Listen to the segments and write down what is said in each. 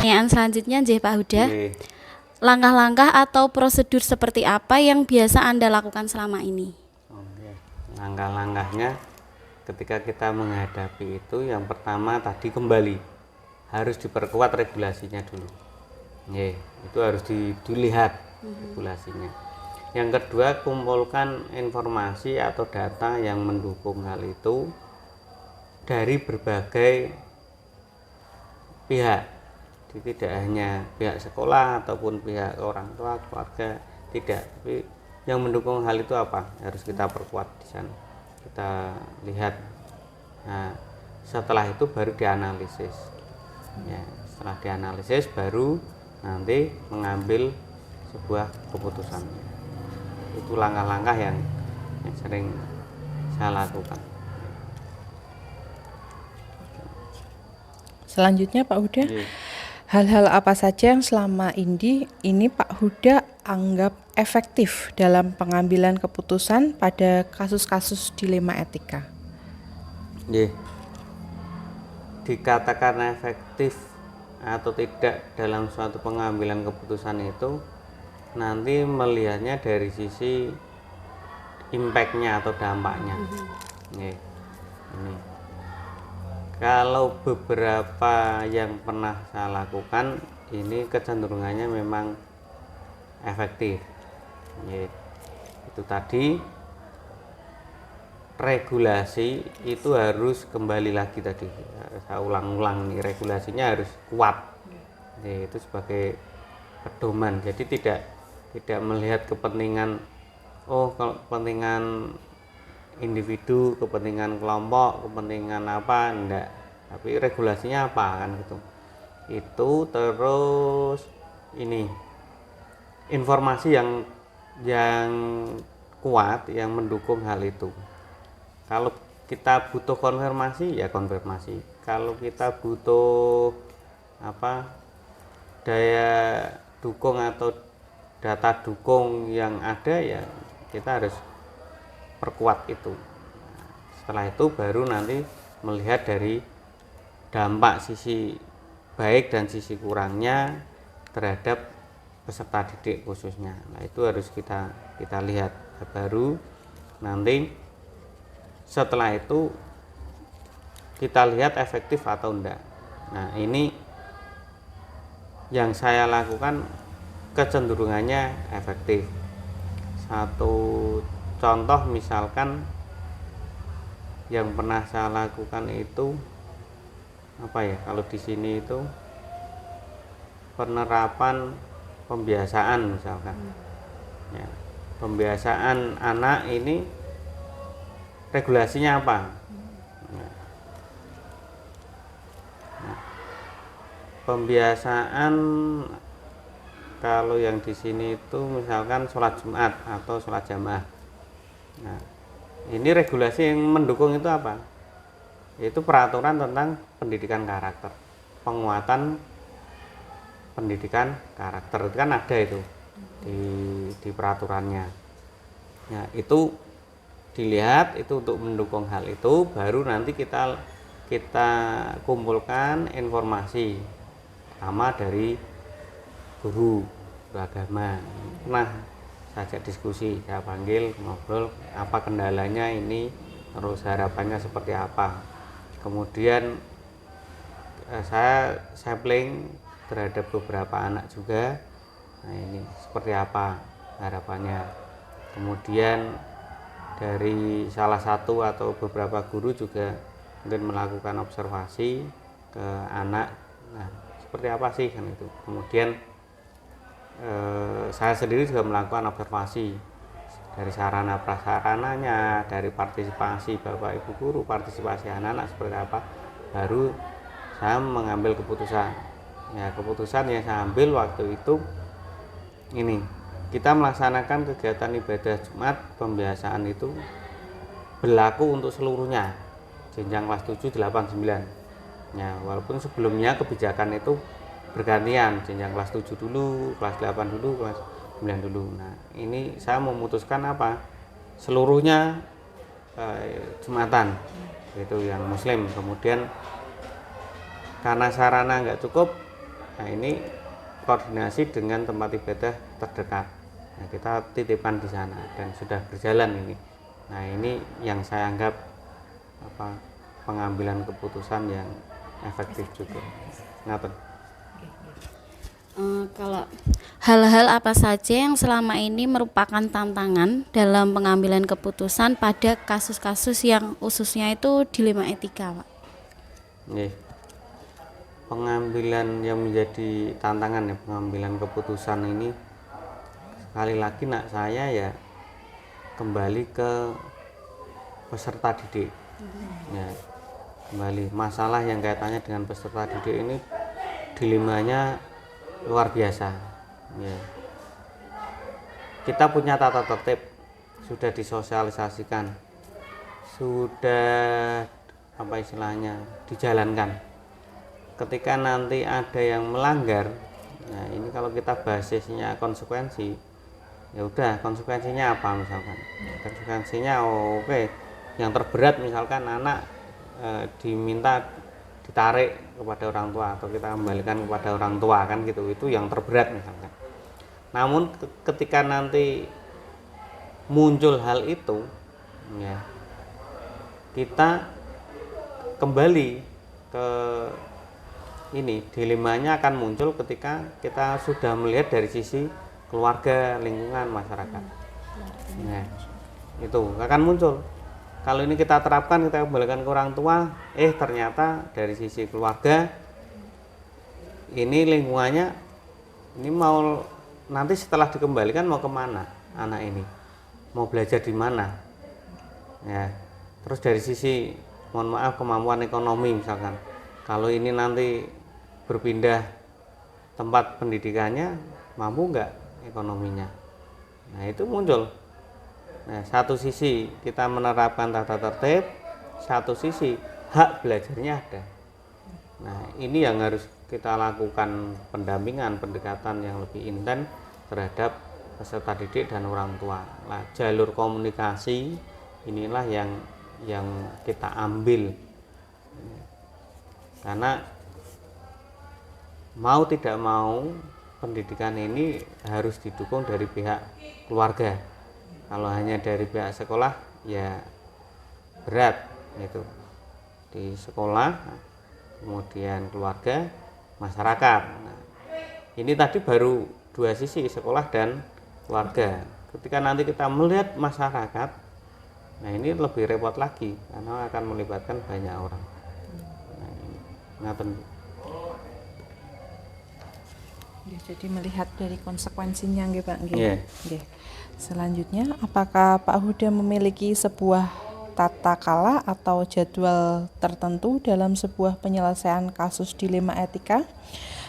Pertanyaan selanjutnya J Pak Huda. Nggih. Langkah-langkah atau prosedur seperti apa yang biasa Anda lakukan selama ini? Oke. Langkah-langkahnya ketika kita menghadapi itu, yang pertama tadi kembali harus diperkuat regulasinya dulu. Nggih, itu harus dilihat regulasinya. Yang kedua, kumpulkan informasi atau data yang mendukung hal itu dari berbagai pihak. Jadi tidak hanya pihak sekolah ataupun pihak orang tua, keluarga, tidak. Tapi yang mendukung hal itu apa? Harus kita perkuat di sana. Kita lihat. Nah, setelah itu baru dianalisis. Ya, setelah dianalisis baru nanti mengambil sebuah keputusan. Itu langkah-langkah yang sering saya lakukan. Selanjutnya Pak Huda, Jadi, hal-hal apa saja yang selama ini Pak Huda anggap efektif dalam pengambilan keputusan pada kasus-kasus dilema etika? dikatakan efektif atau tidak dalam suatu pengambilan keputusan itu nanti melihatnya dari sisi impact-nya atau dampaknya. Nih, ini kalau beberapa yang pernah saya lakukan ini kecenderungannya memang efektif. Itu tadi regulasi itu harus kembali lagi tadi, saya ulang-ulang nih, regulasinya harus kuat. Itu sebagai pedoman. Jadi tidak melihat kepentingan, kalau kepentingan individu, kepentingan kelompok, kepentingan apa, enggak, tapi regulasinya apa kan gitu. Itu terus ini informasi yang kuat yang mendukung hal itu. Kalau kita butuh konfirmasi ya konfirmasi. Kalau kita butuh daya dukung atau data dukung yang ada, ya kita harus perkuat itu. Setelah itu baru nanti melihat dari dampak sisi baik dan sisi kurangnya terhadap peserta didik khususnya. Nah, itu harus kita lihat. Baru nanti setelah itu kita lihat efektif atau enggak. Nah, ini yang saya lakukan kecenderungannya efektif. Satu contoh misalkan yang pernah saya lakukan itu kalau di sini itu penerapan pembiasaan misalkan. Ya, pembiasaan anak ini regulasinya apa? Pembiasaan kalau yang di sini itu misalkan sholat Jumat atau sholat jamaah. Nah, ini regulasi yang mendukung itu apa? Yaitu peraturan tentang pendidikan karakter, penguatan pendidikan karakter. Itu kan ada itu di peraturannya. Nah, itu dilihat, itu untuk mendukung hal itu, baru nanti kita kumpulkan informasi sama dari guru agama. Nah, saya diskusi, saya panggil ngobrol apa kendalanya ini, terus harapannya seperti apa. Kemudian saya sampling terhadap beberapa anak juga. Nah, ini seperti apa harapannya. Kemudian dari salah satu atau beberapa guru juga mungkin melakukan observasi ke anak. Nah, seperti apa sih kan itu. Kemudian saya sendiri juga melakukan observasi dari sarana prasarananya, dari partisipasi Bapak Ibu guru, partisipasi anak-anak seperti apa, baru saya mengambil keputusan. Ya, keputusan yang saya ambil waktu itu ini, kita melaksanakan kegiatan ibadah Jumat pembiasaan itu berlaku untuk seluruhnya, jenjang kelas 7, 8, 9. Ya, walaupun sebelumnya kebijakan itu bergantian, jenjang kelas 7 dulu, kelas 8 dulu, kelas 9 dulu. Nah, ini saya memutuskan seluruhnya Jumatan, itu yang muslim. Kemudian karena sarana nggak cukup, Nah, ini koordinasi dengan tempat ibadah terdekat. Nah, kita titipkan di sana dan sudah berjalan ini. Nah, ini yang saya anggap pengambilan keputusan yang efektif juga. Ngaten. Kalau hal-hal apa saja yang selama ini merupakan tantangan dalam pengambilan keputusan pada kasus-kasus yang khususnya itu dilema etika, Pak? Nih, pengambilan yang menjadi tantangan ya, pengambilan keputusan ini sekali lagi nak saya ya kembali ke peserta didik. Ya, kembali masalah yang kaitannya dengan peserta didik ini dilemanya luar biasa. Ya. Kita punya tata tertib, sudah disosialisasikan, sudah dijalankan. Ketika nanti ada yang melanggar, nah ini kalau kita basisnya konsekuensi, ya udah konsekuensinya apa misalkan? Konsekuensinya oke, yang terberat misalkan anak diminta ditarik kepada orang tua atau kita kembalikan kepada orang tua kan gitu, itu yang terberat misalkan. Namun ketika nanti muncul hal itu ya, kita kembali ke ini, dilemanya akan muncul ketika kita sudah melihat dari sisi keluarga, lingkungan, masyarakat. Nah, itu akan muncul. Kalau ini kita terapkan, kita kembalikan ke orang tua, ternyata dari sisi keluarga ini lingkungannya ini mau nanti setelah dikembalikan mau kemana anak ini, mau belajar di mana ya. Terus dari sisi mohon maaf kemampuan ekonomi misalkan, kalau ini nanti berpindah tempat pendidikannya mampu nggak ekonominya. Nah itu muncul. Nah, satu sisi kita menerapkan tata tertib, satu sisi hak belajarnya ada. Nah, ini yang harus kita lakukan pendampingan, pendekatan yang lebih intens terhadap peserta didik dan orang tua. Nah, jalur komunikasi inilah yang kita ambil. Karena mau tidak mau pendidikan ini harus didukung dari pihak keluarga. Kalau hanya dari pihak sekolah ya berat itu, di sekolah, kemudian keluarga, masyarakat. Nah, ini tadi baru dua sisi, sekolah dan keluarga. Ketika nanti kita melihat masyarakat, nah ini lebih repot lagi karena akan melibatkan banyak orang. Nah, ini ngaten. Ya, jadi melihat dari konsekuensinya nggih Pak nggih. Yeah. Nggih. Selanjutnya, apakah Pak Huda memiliki sebuah tata kala atau jadwal tertentu dalam sebuah penyelesaian kasus dilema etika?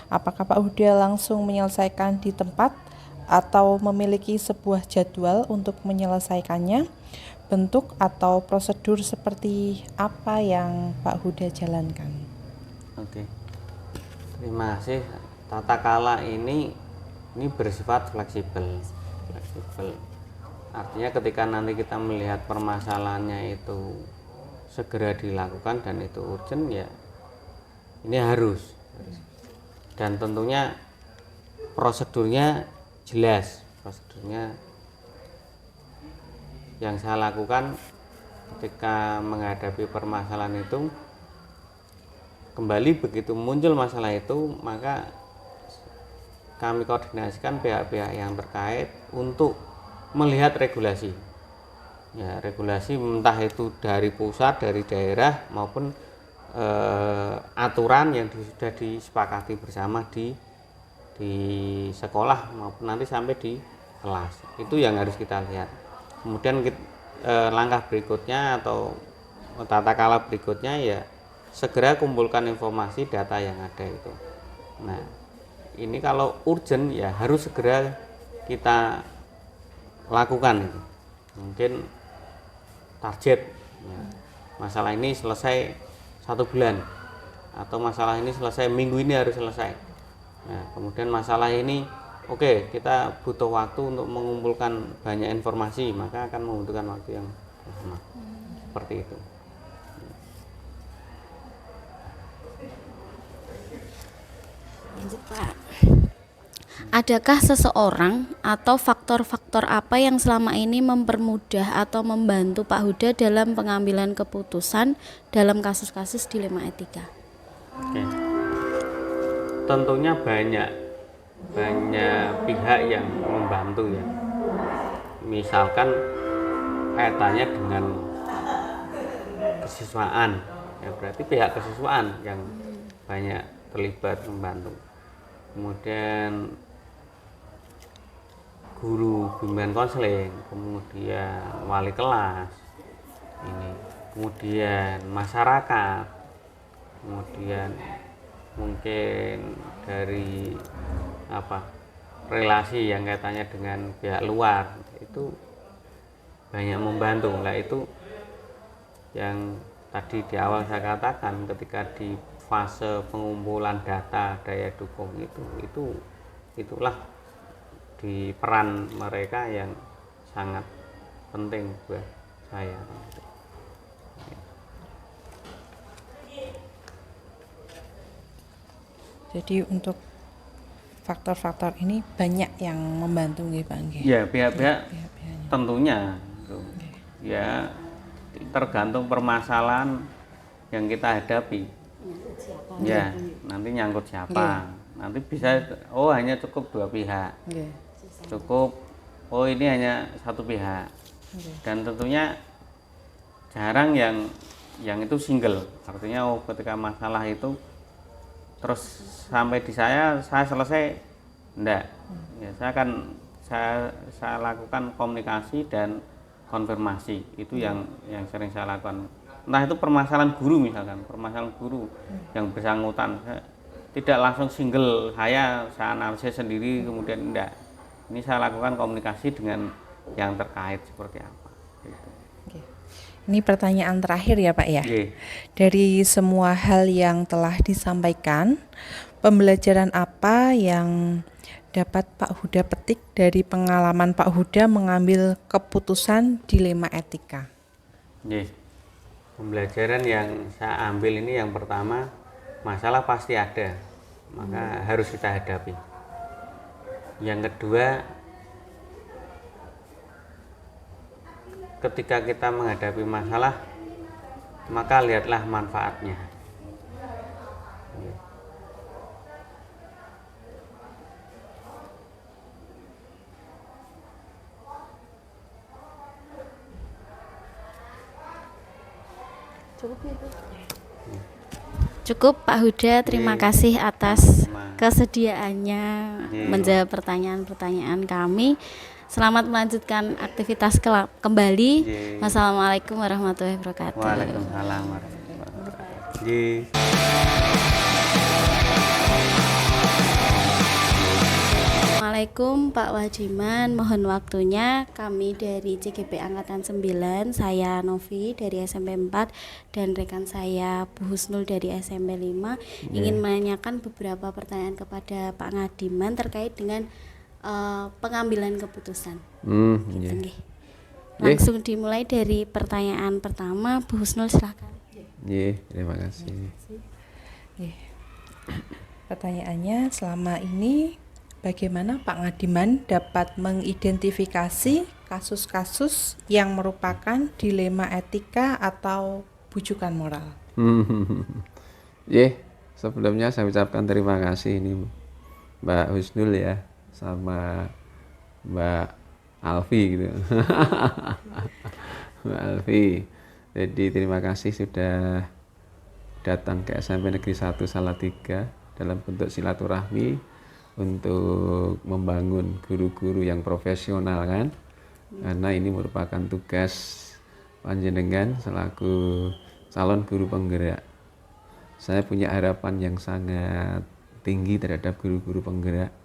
Apakah Pak Huda langsung menyelesaikan di tempat atau memiliki sebuah jadwal untuk menyelesaikannya? Bentuk atau prosedur seperti apa yang Pak Huda jalankan? Oke. Terima kasih. Tata kala ini bersifat fleksibel. Artinya ketika nanti kita melihat permasalahannya itu segera dilakukan dan itu urgent ya ini harus. Dan tentunya prosedurnya jelas. Prosedurnya yang saya lakukan ketika menghadapi permasalahan itu, kembali begitu muncul masalah itu maka kami koordinasikan pihak-pihak yang terkait untuk melihat regulasi. Ya, regulasi entah itu dari pusat, dari daerah maupun aturan yang sudah disepakati bersama di sekolah maupun nanti sampai di kelas. Itu yang harus kita lihat. Kemudian langkah berikutnya atau tata kala berikutnya ya segera kumpulkan informasi data yang ada itu. Nah, ini kalau urgent ya harus segera kita lakukan itu. Mungkin target ya, masalah ini selesai 1 bulan atau masalah ini selesai minggu ini harus selesai. Nah, kemudian masalah ini oke, kita butuh waktu untuk mengumpulkan banyak informasi, maka akan membutuhkan waktu yang lama. Seperti itu. Lanjut, Pak. Adakah seseorang atau faktor-faktor apa yang selama ini mempermudah atau membantu Pak Huda dalam pengambilan keputusan dalam kasus-kasus dilema etika? Oke. Tentunya banyak pihak yang membantu ya. Misalkan kaitannya dengan kesiswaan, ya berarti pihak kesiswaan yang banyak terlibat membantu. Kemudian guru bimbingan konseling, kemudian wali kelas, kemudian masyarakat, kemudian mungkin dari relasi yang kaitannya dengan pihak luar, itu banyak membantu lah. Itu yang tadi di awal saya katakan, ketika di fase pengumpulan data daya dukung itulah di peran mereka yang sangat penting buat saya. Jadi untuk faktor-faktor ini banyak yang membantu nggih Pak nggih. Ya, pihak-pihak tentunya ya, tergantung permasalahan yang kita hadapi. Ya, nanti nyangkut siapa. Nanti bisa hanya cukup dua pihak. Cukup ini hanya satu pihak. Dan tentunya jarang yang itu single. Artinya ketika masalah itu terus sampai di saya selesai, enggak. Ya, saya lakukan komunikasi dan konfirmasi. Itu yang sering saya lakukan. Entah itu permasalahan guru, misalkan permasalahan guru yang bersangkutan, tidak langsung single saya analisis sendiri kemudian enggak. Ini saya lakukan komunikasi dengan yang terkait seperti apa gitu. Ini pertanyaan terakhir ya Pak ya. Oke. Dari semua hal yang telah disampaikan, pembelajaran apa yang dapat Pak Huda petik dari pengalaman Pak Huda mengambil keputusan dilema etika? Pembelajaran yang saya ambil ini, yang pertama, masalah pasti ada, maka harus kita hadapi. Yang kedua, ketika kita menghadapi masalah, maka lihatlah manfaatnya. Cukup Pak Huda, terima kasih atas kesediaannya menjawab pertanyaan-pertanyaan kami. Selamat melanjutkan aktivitas kembali. Wassalamualaikum warahmatullahi wabarakatuh. Waalaikumsalam warahmatullahi wabarakatuh. Assalamualaikum Pak Wajiman, mohon waktunya. Kami dari CGP Angkatan 9, saya Novi dari SMP 4 dan rekan saya Bu Husnul dari SMP 5 ingin menanyakan beberapa pertanyaan kepada Pak Ngadiman terkait dengan pengambilan keputusan. Langsung dimulai dari pertanyaan pertama, Bu Husnul silakan. Terima kasih. Pertanyaannya, selama ini bagaimana Pak Ngadiman dapat mengidentifikasi kasus-kasus yang merupakan dilema etika atau bujukan moral? Sebelumnya saya ucapkan terima kasih ini Mbak Husnul ya, sama Mbak Alfi gitu. Mbak Alfi. Jadi terima kasih sudah datang ke SMP Negeri 1 Salatiga dalam bentuk silaturahmi untuk membangun guru-guru yang profesional kan, karena ini merupakan tugas panjenengan selaku calon guru penggerak. Saya punya harapan yang sangat tinggi terhadap guru-guru penggerak,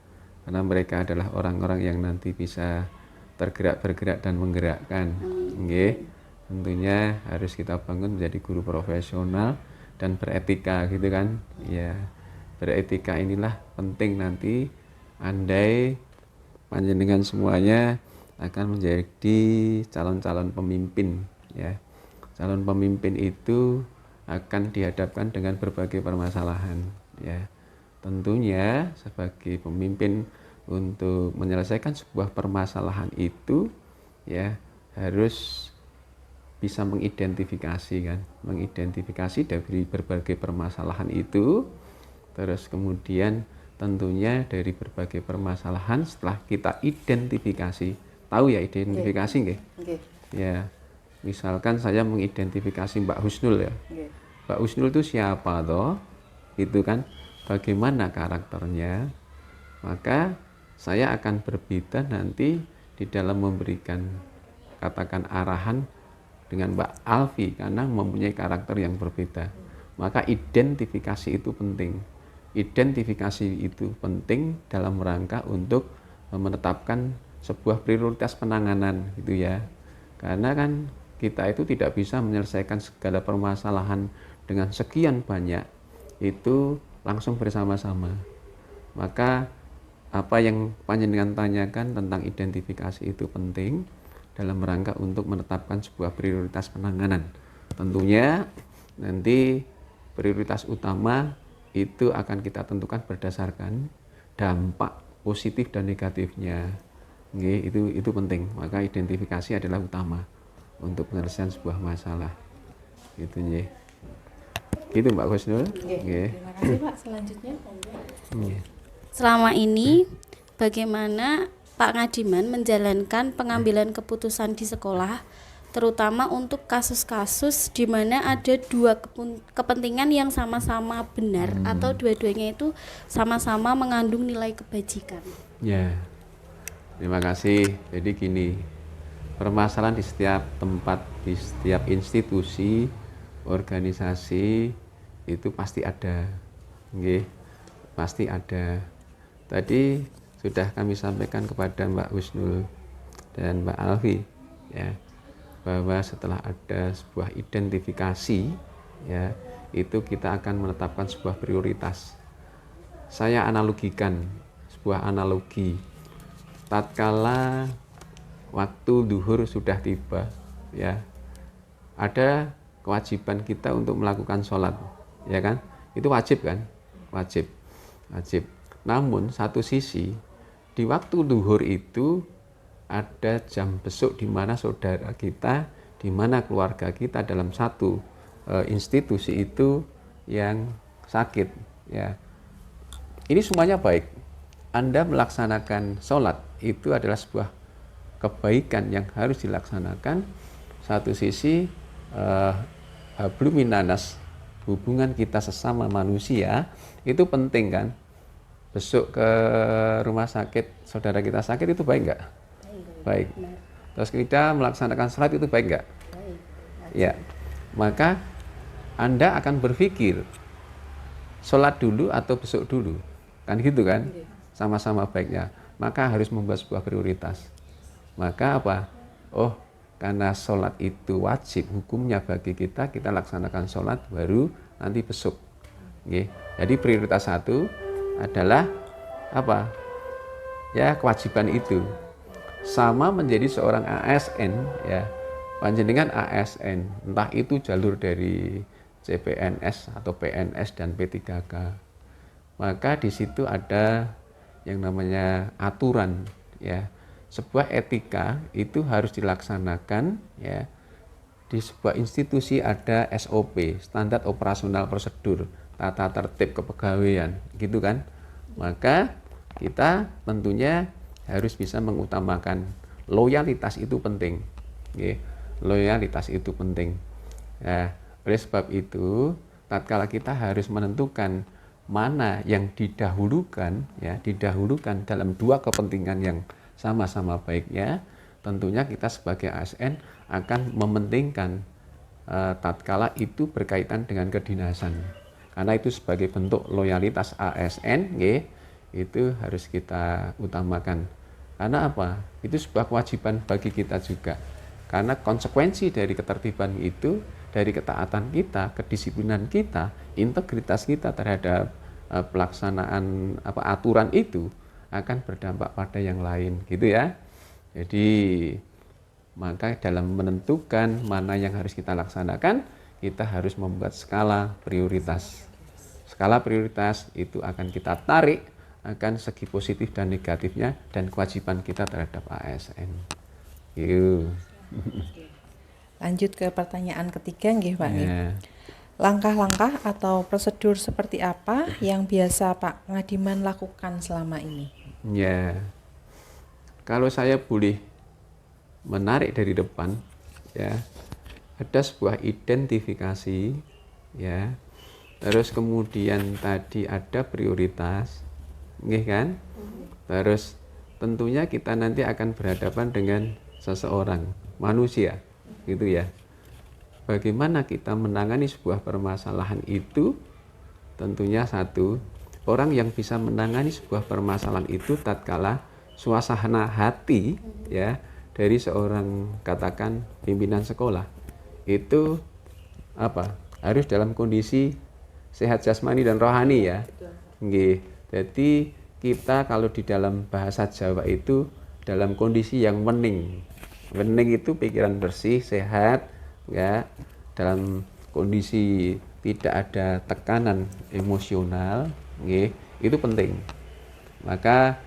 karena mereka adalah orang-orang yang nanti bisa bergerak dan menggerakkan. Tentunya harus kita bangun menjadi guru profesional dan beretika gitu kan ya. Beretika inilah penting nanti, andai panjenengan semuanya akan menjadi calon-calon pemimpin ya. Calon pemimpin itu akan dihadapkan dengan berbagai permasalahan ya. tentunya sebagai pemimpin untuk menyelesaikan sebuah permasalahan itu ya harus bisa mengidentifikasi kan, mengidentifikasi dari berbagai permasalahan itu, terus kemudian tentunya dari berbagai permasalahan setelah kita identifikasi, tahu ya identifikasi nggih? Ya, misalkan saya mengidentifikasi Mbak Husnul ya, Mbak Husnul itu siapa toh? Itu kan, bagaimana karakternya, maka saya akan berbeda nanti di dalam memberikan katakan arahan dengan Mbak Alfi karena mempunyai karakter yang berbeda. Maka identifikasi itu penting. Identifikasi itu penting dalam rangka untuk menetapkan sebuah prioritas penanganan gitu ya. Karena kan kita itu tidak bisa menyelesaikan segala permasalahan dengan sekian banyak itu langsung bersama-sama. Maka apa yang panjenengan tanyakan tentang identifikasi itu penting dalam rangka untuk menetapkan sebuah prioritas penanganan. Tentunya nanti prioritas utama itu akan kita tentukan berdasarkan dampak positif dan negatifnya. Itu penting. Maka identifikasi adalah utama untuk penyelesaian sebuah masalah. Gitu nggih. Gitu Mbak Husnul. Nggih. Terima kasih Pak. Selanjutnya Selama ini bagaimana Pak Ngadiman menjalankan pengambilan keputusan di sekolah, terutama untuk kasus-kasus di mana ada dua kepentingan yang sama-sama benar atau dua-duanya itu sama-sama mengandung nilai kebajikan. Ya, terima kasih. Jadi gini, permasalahan di setiap tempat, di setiap institusi, organisasi itu pasti ada, nggih, pasti ada. Tadi sudah kami sampaikan kepada Mbak Husnul dan Mbak Alfi, ya, bahwa setelah ada sebuah identifikasi, ya, itu kita akan menetapkan sebuah prioritas. Saya analogikan sebuah analogi. Tatkala waktu duhur sudah tiba, ya, ada kewajiban kita untuk melakukan sholat, ya kan? Itu wajib kan? Wajib. Namun satu sisi di waktu duhur itu ada jam besuk di mana saudara kita, di mana keluarga kita dalam satu institusi itu yang sakit, ya. Ini semuanya baik. Anda melaksanakan sholat itu adalah sebuah kebaikan yang harus dilaksanakan. Satu sisi hablum minanas, hubungan kita sesama manusia itu penting kan. Besok ke rumah sakit, saudara kita sakit itu baik nggak? Baik. Terus kita melaksanakan sholat itu baik nggak? Baik. Ya, maka Anda akan berpikir sholat dulu atau besok dulu, kan gitu kan? Sama-sama baiknya. Maka harus membuat sebuah prioritas. Maka apa? Oh, karena sholat itu wajib hukumnya bagi kita laksanakan sholat baru nanti besok. Jadi prioritas satu adalah apa? Ya, kewajiban itu. Sama menjadi seorang ASN, ya. Panjenengan ASN, entah itu jalur dari CPNS atau PNS dan P3K. Maka di situ ada yang namanya aturan, ya. Sebuah etika itu harus dilaksanakan, ya. Di sebuah institusi ada SOP, standar operasional prosedur, tata tertib kepegawaian, gitu kan. Maka kita tentunya harus bisa mengutamakan loyalitas, itu penting. Loyalitas itu penting. Nah, oleh sebab itu, tatkala kita harus menentukan mana yang didahulukan, ya, didahulukan dalam dua kepentingan yang sama-sama baiknya, tentunya kita sebagai ASN akan mementingkan tatkala itu berkaitan dengan kedinasan. Karena itu sebagai bentuk loyalitas ASN, itu harus kita utamakan. Karena apa? Itu sebuah kewajiban bagi kita juga. Karena konsekuensi dari ketertiban itu, dari ketaatan kita, kedisiplinan kita, integritas kita terhadap pelaksanaan aturan itu akan berdampak pada yang lain, gitu ya. Jadi maka dalam menentukan mana yang harus kita laksanakan, kita harus membuat skala prioritas. skala prioritas itu akan kita tarik akan segi positif dan negatifnya dan kewajiban kita terhadap ASN. Yuk. Lanjut ke pertanyaan ketiga nggih Pak nggih. Ya. Langkah-langkah atau prosedur seperti apa yang biasa Pak Ngadiman lakukan selama ini? Ya, kalau saya boleh menarik dari depan, ya, ada sebuah identifikasi, ya, terus kemudian tadi ada prioritas, nggih kan? Terus tentunya kita nanti akan berhadapan dengan seseorang, manusia, gitu ya. Bagaimana kita menangani sebuah permasalahan itu? Tentunya satu, orang yang bisa menangani sebuah permasalahan itu tatkala suasana hati ya dari seorang katakan pimpinan sekolah itu apa? Harus dalam kondisi sehat jasmani dan rohani ya. Nggih. Jadi kita kalau di dalam bahasa Jawa itu dalam kondisi yang wening. Wening itu pikiran bersih, sehat ya, dalam kondisi tidak ada tekanan emosional, itu penting. Maka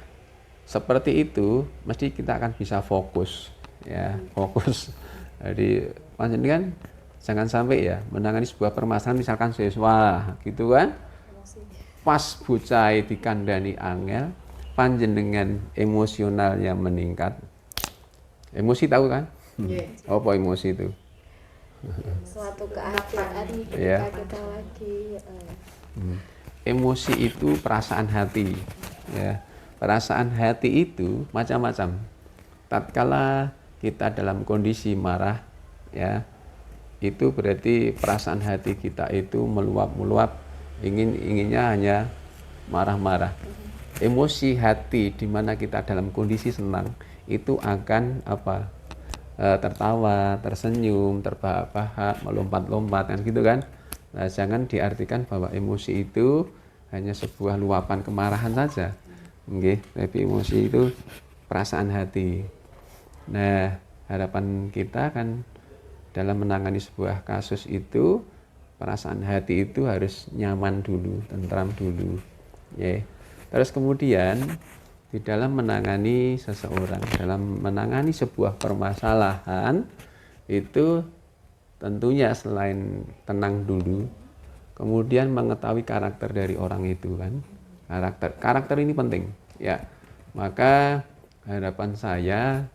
seperti itu mesti kita akan bisa fokus, ya, fokus. Jadi panjenengan jangan sampai ya menangani sebuah permasalahan misalkan siswa, gitu kan, pas bocah dikandani angel, panjenengan emosionalnya meningkat. Emosi tahu kan? Apa emosi itu? Suatu keadaan Ya. kita lagi Emosi itu perasaan hati, ya. Perasaan hati itu macam-macam. Tatkala kita dalam kondisi marah, ya, itu berarti perasaan hati kita itu meluap-meluap, inginnya hanya marah-marah. Emosi hati di mana kita dalam kondisi senang itu akan apa? Tertawa, tersenyum, terbahak-bahak, melompat-lompat kan gitu kan. Nah, jangan diartikan bahwa emosi itu hanya sebuah luapan kemarahan saja. Nggih, tapi emosi itu perasaan hati. Nah, harapan kita kan dalam menangani sebuah kasus itu perasaan hati itu harus nyaman dulu, tentram dulu. Ya. Terus kemudian di dalam menangani seseorang, dalam menangani sebuah permasalahan itu tentunya selain tenang dulu, kemudian mengetahui karakter dari orang itu kan. Karakter ini penting, ya. Maka harapan saya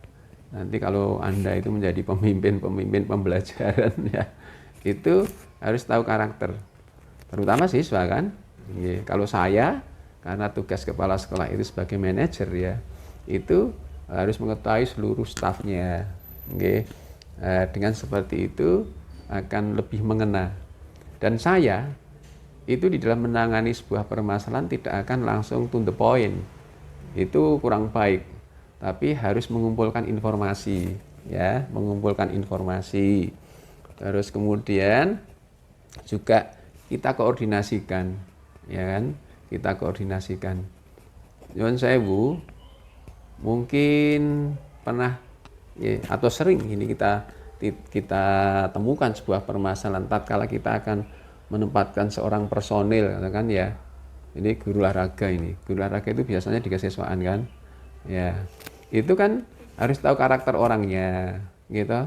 nanti kalau Anda itu menjadi pemimpin pembelajaran ya, itu harus tahu karakter. Terutama siswa kan. Kalau saya karena tugas kepala sekolah itu sebagai manajer ya, itu harus mengetahui seluruh stafnya. Dengan seperti itu akan lebih mengena. Dan saya itu di dalam menangani sebuah permasalahan tidak akan langsung to the point. Itu kurang baik. Tapi harus mengumpulkan informasi, ya, mengumpulkan informasi. Terus kemudian juga kita koordinasikan, ya kan? Kita koordinasikan. Nyuwun sewu, mungkin pernah ya, atau sering ini kita temukan sebuah permasalahan tatkala kita akan menempatkan seorang personil kan ya. Ini guru olahraga ini. Guru olahraga itu biasanya di kesiswaan kan. Ya. Itu kan harus tahu karakter orangnya, gitu.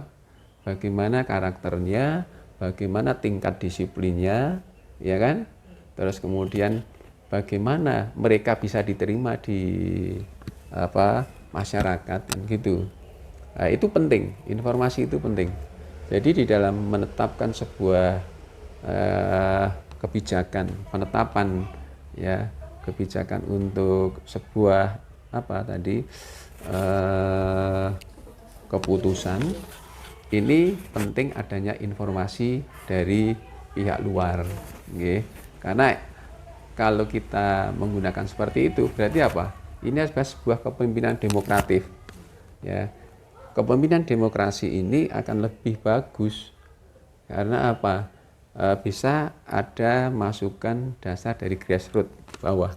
Bagaimana karakternya, bagaimana tingkat disiplinnya, ya kan? Terus kemudian bagaimana mereka bisa diterima di masyarakat gitu. Nah, itu penting, informasi itu penting. Jadi di dalam menetapkan sebuah kebijakan, penetapan ya, kebijakan untuk sebuah keputusan, ini penting adanya informasi dari pihak luar, karena kalau kita menggunakan seperti itu berarti apa? Ini adalah sebuah kepemimpinan demokratif. Ya. Kepemimpinan demokrasi ini akan lebih bagus karena apa? Bisa ada masukan dasar dari grassroots bawah.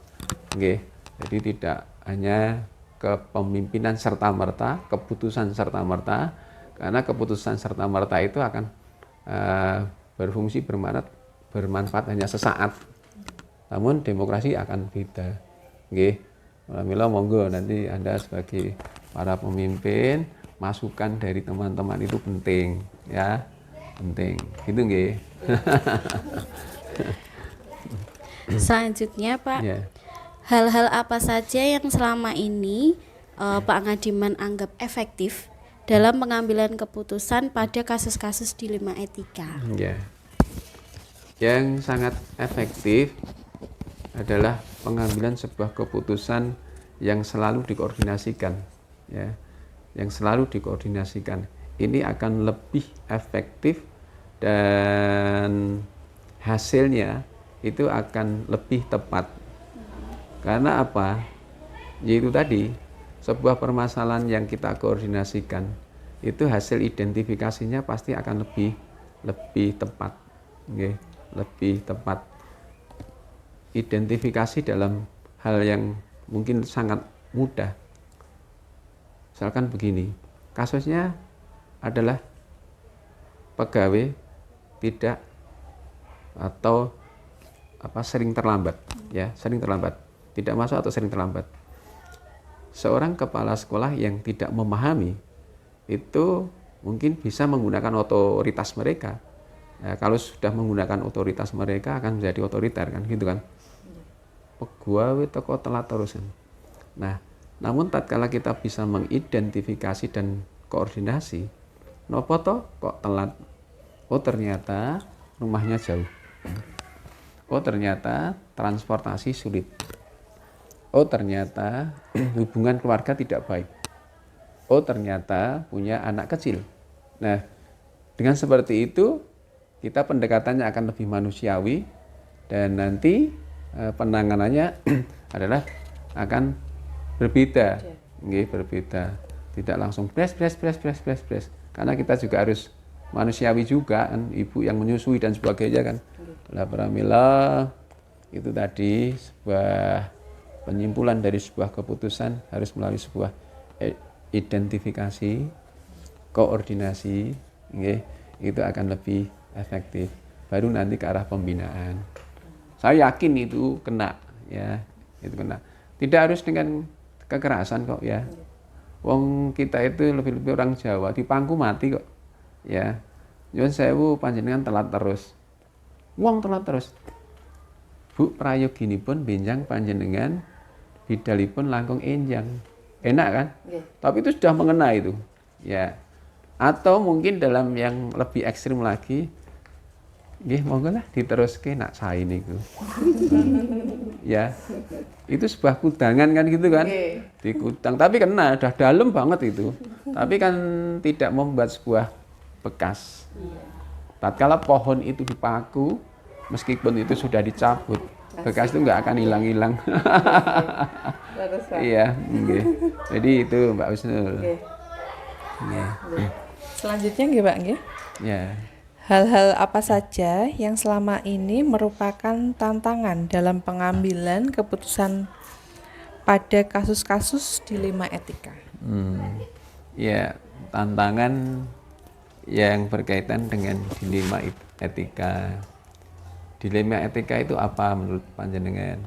Jadi tidak hanya kepemimpinan serta-merta, keputusan serta-merta, karena keputusan serta-merta itu akan berfungsi bermanfaat hanya sesaat. namun demokrasi akan beda. Nggih. Mila monggo nanti Anda sebagai para pemimpin, masukan dari teman-teman itu penting ya. Penting. Gitu nggih. Selanjutnya Pak, Ya. hal-hal apa saja yang selama ini Pak Ngadiman anggap efektif dalam pengambilan keputusan pada kasus-kasus dilema etika? Ya. Yang sangat efektif adalah pengambilan sebuah keputusan yang selalu dikoordinasikan, ya, yang selalu dikoordinasikan. Ini akan lebih efektif dan hasilnya itu akan lebih tepat. Karena apa? Yaitu tadi sebuah permasalahan yang kita koordinasikan itu hasil identifikasinya pasti akan lebih tepat, okay? Lebih tepat. Identifikasi dalam hal yang mungkin sangat mudah. Misalkan begini, kasusnya adalah pegawai tidak atau sering terlambat, ya, sering terlambat, tidak masuk atau sering terlambat. Seorang kepala sekolah yang tidak memahami itu mungkin bisa menggunakan otoritas mereka. Ya, kalau sudah menggunakan otoritas mereka akan menjadi otoriter kan, gitu kan? Pegawai teko telat terus. Nah, namun tatkala kita bisa mengidentifikasi dan koordinasi, nopo toh kok telat? Oh ternyata rumahnya jauh. Oh ternyata transportasi sulit. Oh ternyata hubungan keluarga tidak baik. Oh ternyata punya anak kecil. Nah, dengan seperti itu kita pendekatannya akan lebih manusiawi dan nanti penanganannya adalah akan berbeda, berbeda. Tidak langsung pres. Karena kita juga harus manusiawi juga kan, ibu yang menyusui dan sebagainya kan. Lah pramila itu tadi sebuah penyimpulan dari sebuah keputusan harus melalui sebuah identifikasi, koordinasi, itu akan lebih efektif. Baru nanti ke arah pembinaan. Saya yakin itu kena, ya, itu kena. Tidak harus dengan kekerasan kok, ya. Wong kita itu lebih-lebih orang Jawa, dipangku mati kok, ya. Nyuwun sewu panjenengan telat terus. Wong telat terus. Bu prayoginipun benjang panjenengan bidalipun langkung enjang. Enak kan? Tapi itu sudah mengena itu, ya. Atau mungkin dalam yang lebih ekstrim lagi, nggih monggo lah diteruske nak sae niku. Ya. Itu sebuah kudangan kan gitu kan? Dikutang tapi kena udah dalam banget itu. Tapi kan tidak membuat sebuah bekas. Tatkala pohon itu dipaku, meskipun itu sudah dicabut, bekas itu nggak akan hilang-hilang. Iya, nggih. Jadi itu Mbak Wisnul. Nggih. Selanjutnya nggih Pak nggih. Ya. Hal-hal apa saja yang selama ini merupakan tantangan dalam pengambilan keputusan pada kasus-kasus dilema etika? Ya, tantangan yang berkaitan dengan dilema etika. Dilema etika itu apa menurut panjenengan?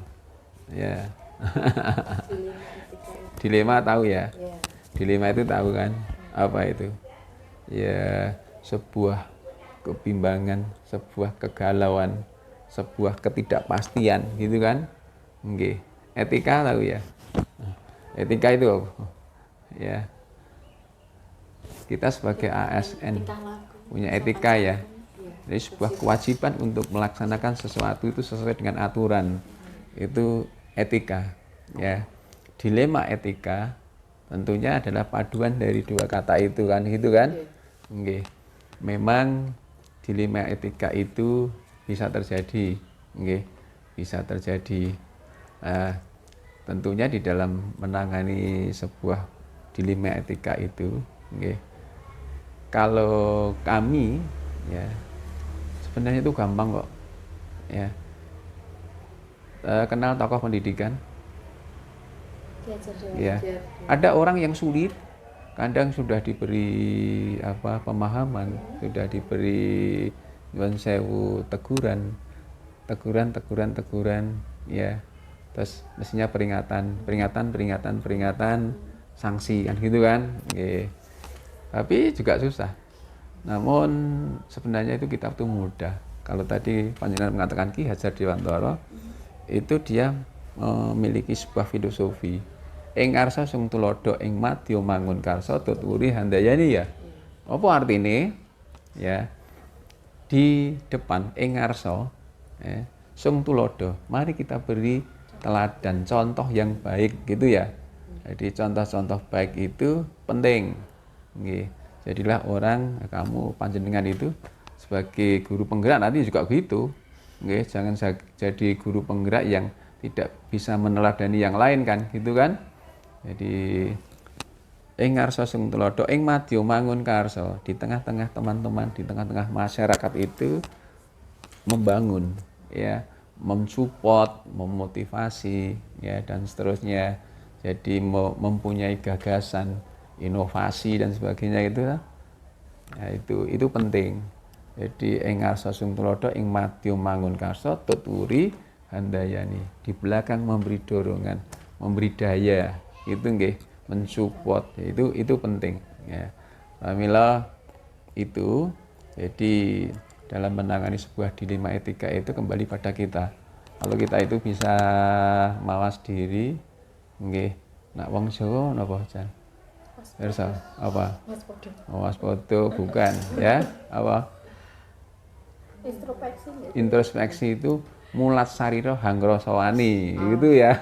Ya. Dilema tahu ya? Dilema itu tahu kan? Apa itu? Ya, sebuah kebimbangan, sebuah kegalauan, sebuah ketidakpastian, gitu kan? Nggih. Etika tahu ya? Etika itu apa? Ya. Kita sebagai ASN punya etika ya. Jadi sebuah kewajiban untuk melaksanakan sesuatu itu sesuai dengan aturan. Itu etika, ya. Dilema etika tentunya adalah paduan dari dua kata itu kan, gitu kan? Nggih. Memang dilema etika itu bisa terjadi, nggih. Bisa terjadi. Tentunya di dalam menangani sebuah dilema etika itu, nggih. Kalau kami, ya, sebenarnya itu gampang kok, ya. Kenal tokoh pendidikan, ya. Ada orang yang sulit, kadang sudah diberi pemahaman, sudah diberi nyuwun sewu teguran, ya. Terus mestinya peringatan, sanksi kan gitu kan. Nggih. Tapi juga susah. Namun sebenarnya itu kitab itu mudah. Kalau tadi panjenengan mengatakan Ki Hajar Dewantara, itu dia memiliki sebuah filosofi. Ing karsa sung tulodo ing madya mangun karsa tuturi handayani ya. Apa artinya? Ya. Di depan ing karsa sung tulodo, mari kita beri teladan, contoh yang baik gitu ya. Jadi contoh-contoh baik itu penting. Nggih. Jadilah orang, kamu panjenengan itu sebagai guru penggerak nanti juga begitu. Nggih, jangan jadi guru penggerak yang tidak bisa meneladani yang lain kan, gitu kan? Jadi ing ngarsa sing tulodo ing madya mangun karsa, di tengah-tengah teman-teman, di tengah-tengah masyarakat itu membangun ya, mensupport, memotivasi ya dan seterusnya. Jadi mempunyai gagasan, inovasi dan sebagainya itu ya, itu penting. Jadi ing ngarsa sing tulodo ing madya mangun karsa tuturi handayani. Di belakang memberi dorongan, memberi daya. Itu nggih, mensupport. Itu penting ya. Pramila itu jadi dalam menangani sebuah dilema etika itu kembali pada kita. Kalau kita itu bisa mawas diri, nggih, nak wong Jawa napa jan? Pirsa, apa? Waspada bukan ya, apa? Introspeksi itu mulat sarira hangrasa wani gitu ya.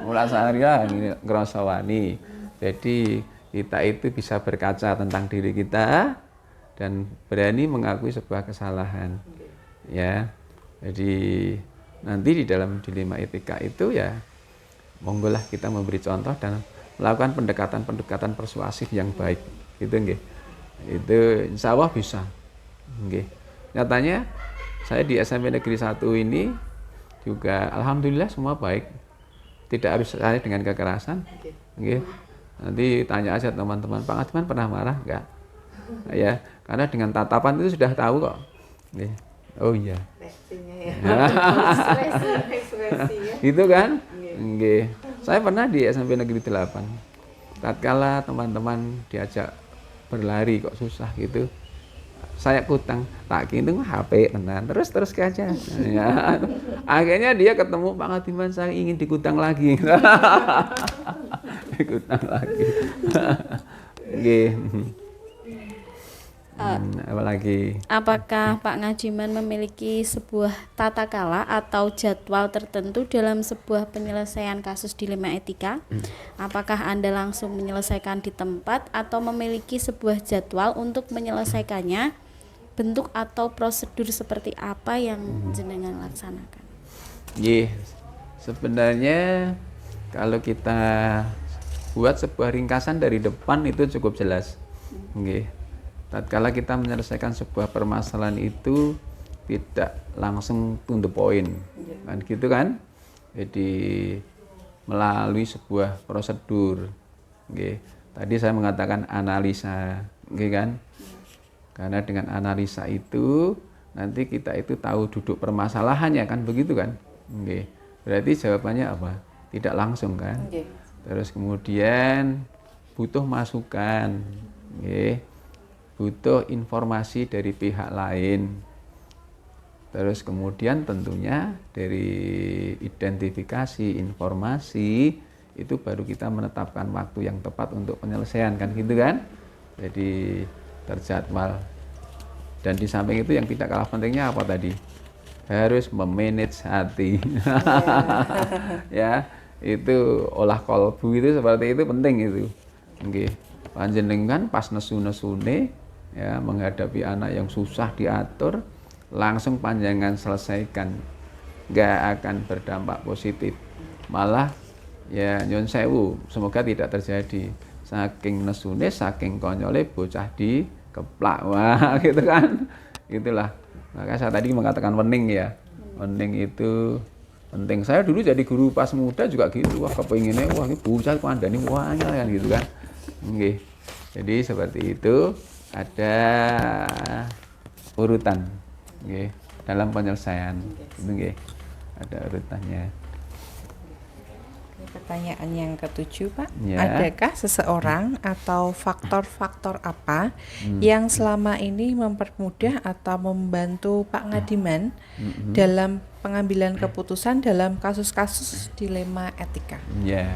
Mulat sarira hangrasa wani. Jadi kita itu bisa berkaca tentang diri kita dan berani mengakui sebuah kesalahan. Ya. Jadi nanti di dalam dilema etika itu ya monggolah kita memberi contoh dan melakukan pendekatan persuasif yang baik. Gitu nggih. Itu insya Allah bisa. Nggih. Nyatanya saya di SMP Negeri 1 ini juga alhamdulillah semua baik. Tidak harus saya dengan kekerasan. Nggih. Nanti tanya aja teman-teman, Pak Adiman pernah marah enggak? Ya, karena dengan tatapan itu sudah tahu kok. Nggih. Oh iya. Ekspresi ya. Itu kan? Nggih. Saya pernah di SMP Negeri 8. Tatkala teman-teman diajak berlari kok susah gitu. Saya kutang, tak kintung HP tenan, terus aja. Ya. Akhirnya dia ketemu Pak Adiman, saya ingin dikutang lagi. Dikutang lagi. Nggih. Apalagi? Apakah Pak Ngadiman memiliki sebuah tata kala atau jadwal tertentu dalam sebuah penyelesaian kasus dilema etika? Apakah Anda langsung menyelesaikan di tempat atau memiliki sebuah jadwal untuk menyelesaikannya? Bentuk atau prosedur seperti apa yang jenengan laksanakan? Nggih. Sebenarnya kalau kita buat sebuah ringkasan dari depan itu cukup jelas. Nggih. Tatkala kita menyelesaikan sebuah permasalahan itu tidak langsung to the point. Kan gitu kan? Jadi melalui sebuah prosedur. Nggih. Tadi saya mengatakan analisa, nggih kan? Karena dengan analisa itu nanti kita itu tahu duduk permasalahannya kan begitu kan? Nggih. Berarti jawabannya apa? Tidak langsung kan? Terus kemudian butuh masukan, nggih. Butuh informasi dari pihak lain. Terus kemudian tentunya dari identifikasi informasi itu baru kita menetapkan waktu yang tepat untuk penyelesaian kan gitu kan? Jadi terjadwal. Dan di samping itu yang tidak kalah pentingnya apa tadi? Harus memanage hati. Ya, itu olah kolbu itu seperti itu penting itu. Nggih. Panjenengan pas nesu-nesune ya menghadapi anak yang susah diatur, langsung panjenengan selesaikan. Nggak akan berdampak positif. Malah ya nyun sewu, semoga tidak terjadi. Saking nesune, saking konyole bocah dikeplak. Wah, gitu kan. Itulah. Maka saya tadi mengatakan wening ya. Wening itu penting. Saya dulu jadi guru pas muda juga gitu. Wah, kepinginnya wah ini bocah kandhani wanyel kan gitu kan. Nggih. Jadi seperti itu ada urutan nggih dalam penyelesaian. Itu nggih. ada urutannya. Pertanyaan yang ketujuh, Pak. Ya. Adakah seseorang atau faktor-faktor apa yang selama ini mempermudah atau membantu Pak Ngadiman dalam pengambilan keputusan dalam kasus-kasus dilema etika? Ya.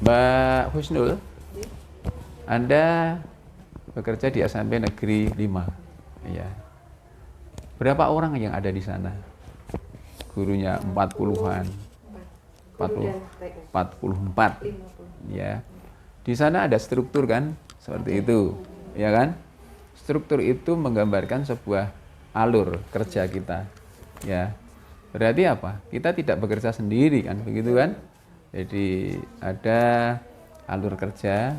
Mbak Husnul, Anda bekerja di SMP Negeri 5. Ya. Berapa orang yang ada di sana? Gurunya 40-an. 44. Ya. Di sana ada struktur kan? Seperti itu. Ya kan? Struktur itu menggambarkan sebuah alur kerja kita. Ya. Berarti apa? Kita tidak bekerja sendiri kan? Begitu kan? Jadi ada alur kerja.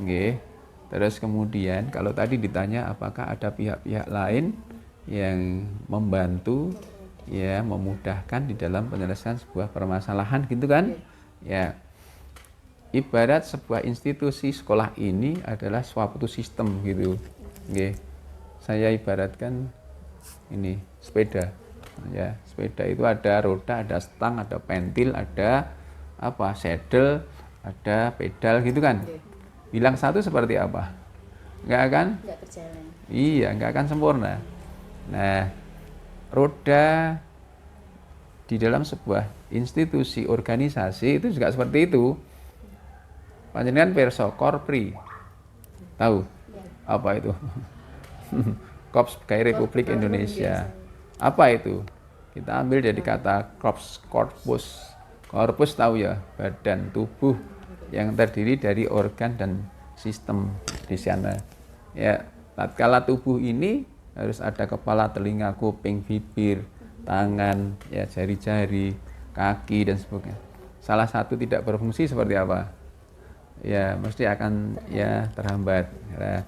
Nggih. Terus kemudian kalau tadi ditanya apakah ada pihak-pihak lain yang membantu, ya, memudahkan di dalam penyelesaian sebuah permasalahan gitu kan? Ya. Ibarat sebuah institusi sekolah ini adalah suatu sistem gitu. Nggih. Saya ibaratkan ini sepeda. Ya, sepeda itu ada roda, ada stang, ada pentil, ada apa? Saddle, ada pedal gitu kan? Bilang satu seperti apa? Nggak berjalan. Iya, nggak akan sempurna. Nah, roda di dalam sebuah institusi organisasi itu juga seperti itu. Panjenengan perso Korpri. Tahu? Apa itu? Korps Pegawai Republik Indonesia. Apa itu? Kita ambil dari kata korps, korpus. Korpus tahu ya, badan tubuh yang terdiri dari organ dan sistem di sana. Ya, tatkala tubuh ini harus ada kepala, telinga, kuping, bibir, tangan, ya, jari-jari, kaki dan sebagainya. Salah satu tidak berfungsi seperti apa? Ya, mesti akan ya terhambat. Nah,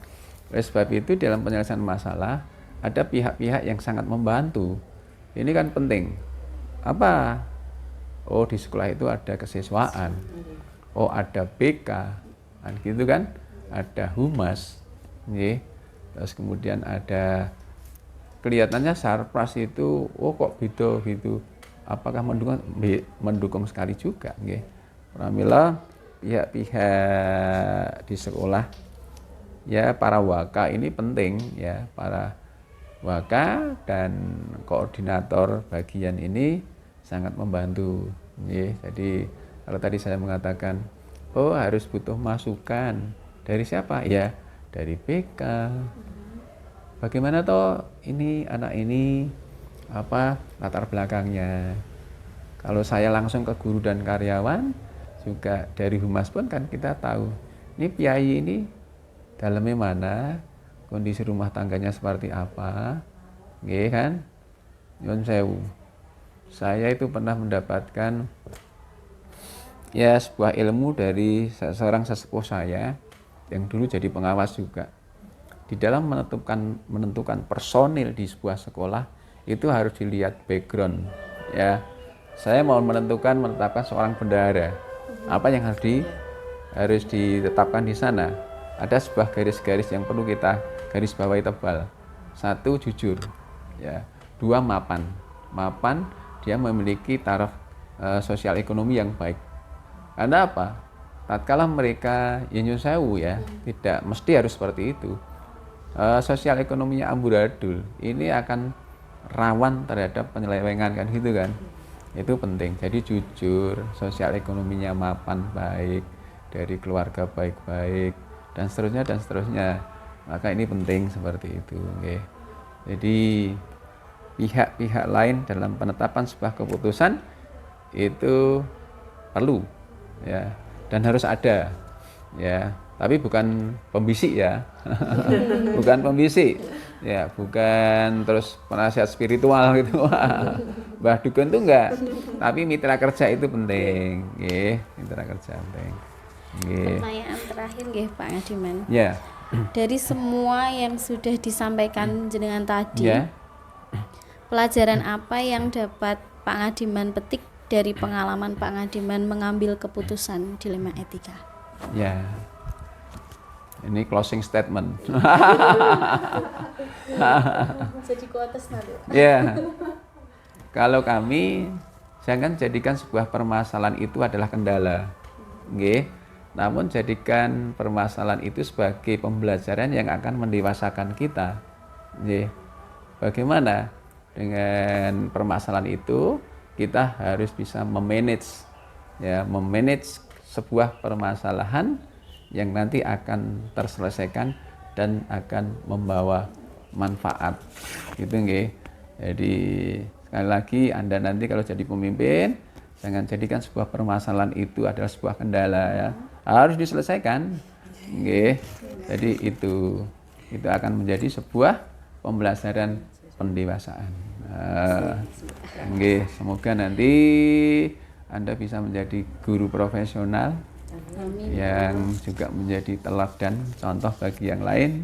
oleh sebab itu dalam penyelesaian masalah ada pihak-pihak yang sangat membantu. Ini kan penting. Apa? Oh, di sekolah itu ada kesiswaan. Oh, ada BK, kan gitu kan? Ada humas, nih. Terus kemudian ada kelihatannya sarpras itu, oh kok beda gitu. Apakah mendukung sekali juga, nggih. Pramila pihak-pihak di sekolah, ya para waka ini penting, ya para waka dan koordinator bagian ini sangat membantu, nggih. Jadi kalau tadi saya mengatakan, oh harus butuh masukan dari siapa? Ya dari BK. Bagaimana toh ini anak ini apa latar belakangnya? Kalau saya langsung ke guru dan karyawan, juga dari humas pun kan kita tahu. Ini piai ini dalamnya mana, kondisi rumah tangganya seperti apa, nggih kan? Nyuwun sewu. Saya itu pernah mendapatkan ya sebuah ilmu dari seorang sesepuh saya yang dulu jadi pengawas juga. Di dalam menentukan personil di sebuah sekolah itu harus dilihat background, ya. Saya mau menetapkan seorang bendahara. Apa yang harus ditetapkan di sana? Ada sebuah garis-garis yang perlu kita garis bawahi tebal. 1, jujur, ya. 2, mapan. Mapan dia memiliki taraf sosial ekonomi yang baik. Karena apa? Tatkala mereka nyuwun sewu ya, tidak mesti harus seperti itu. Sosial ekonominya amburadul, ini akan rawan terhadap penyelewengan kan gitu kan. Itu penting. Jadi jujur, sosial ekonominya mapan baik, dari keluarga baik-baik dan seterusnya. Maka ini penting seperti itu, okay. Jadi pihak-pihak lain dalam penetapan sebuah keputusan itu perlu, ya, dan harus ada, ya. Tapi bukan pembisik ya, bukan pembisik, ya, bukan terus penasihat spiritual gitu. Mbah Dukun itu enggak, tapi mitra kerja itu penting, nggih, mitra kerja penting. Nggih. Pertanyaan terakhir nggih Pak Ngadiman. Ya. Dari semua yang sudah disampaikan jenengan tadi, Ya. pelajaran apa yang dapat Pak Ngadiman petik dari pengalaman Pak Ngadiman mengambil keputusan dilema etika? Ya. Ini closing statement. Jadi quotes nanti. Ya. Kalau kami jangan jadikan sebuah permasalahan itu adalah kendala. Nggih. Namun jadikan permasalahan itu sebagai pembelajaran yang akan mendewasakan kita. Nggih. Bagaimana dengan permasalahan itu kita harus bisa memanage sebuah permasalahan yang nanti akan terselesaikan dan akan membawa manfaat. Gitu nggih. Jadi sekali lagi Anda nanti kalau jadi pemimpin jangan jadikan sebuah permasalahan itu adalah sebuah kendala ya. Harus diselesaikan. Nggih. Jadi itu akan menjadi sebuah pembelajaran pendewasaan. Nggih, semoga nanti Anda bisa menjadi guru profesional yang juga menjadi teladan contoh bagi yang lain.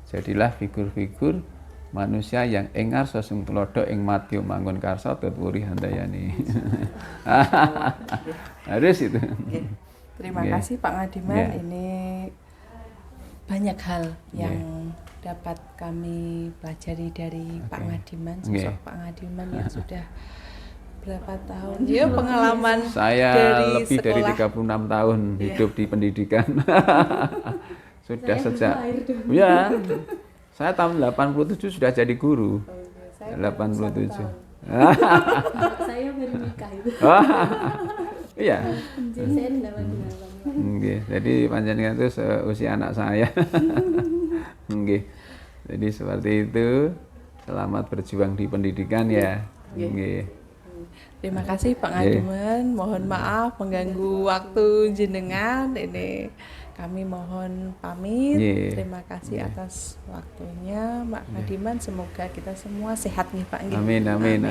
Jadilah figur-figur manusia yang engar sosung tulodo ing madya manggon karsa tutwuri handayani. Harus itu. Terima kasih Pak Ngadiman. Ini banyak hal yang dapat kami pelajari dari Pak Ngadiman, sosok Pak Ngadiman yang sudah berapa tahun ya pengalaman. Saya dari lebih sekolah. dari 36 tahun hidup di pendidikan. Sudah sejak saya tahun 87 sudah jadi guru. 87. Saya baru nikah itu. Iya. Saya dapat Nggih, jadi panjenengan itu seusia anak saya. Nggih. Jadi seperti itu. Selamat berjuang di pendidikan ya. Nggih. Terima kasih Pak Ngadiman. Mohon maaf mengganggu waktu jenengan. Ini kami mohon pamit. Terima kasih atas waktunya Pak Ngadiman. Semoga kita semua sehat nih Pak. Amin amin.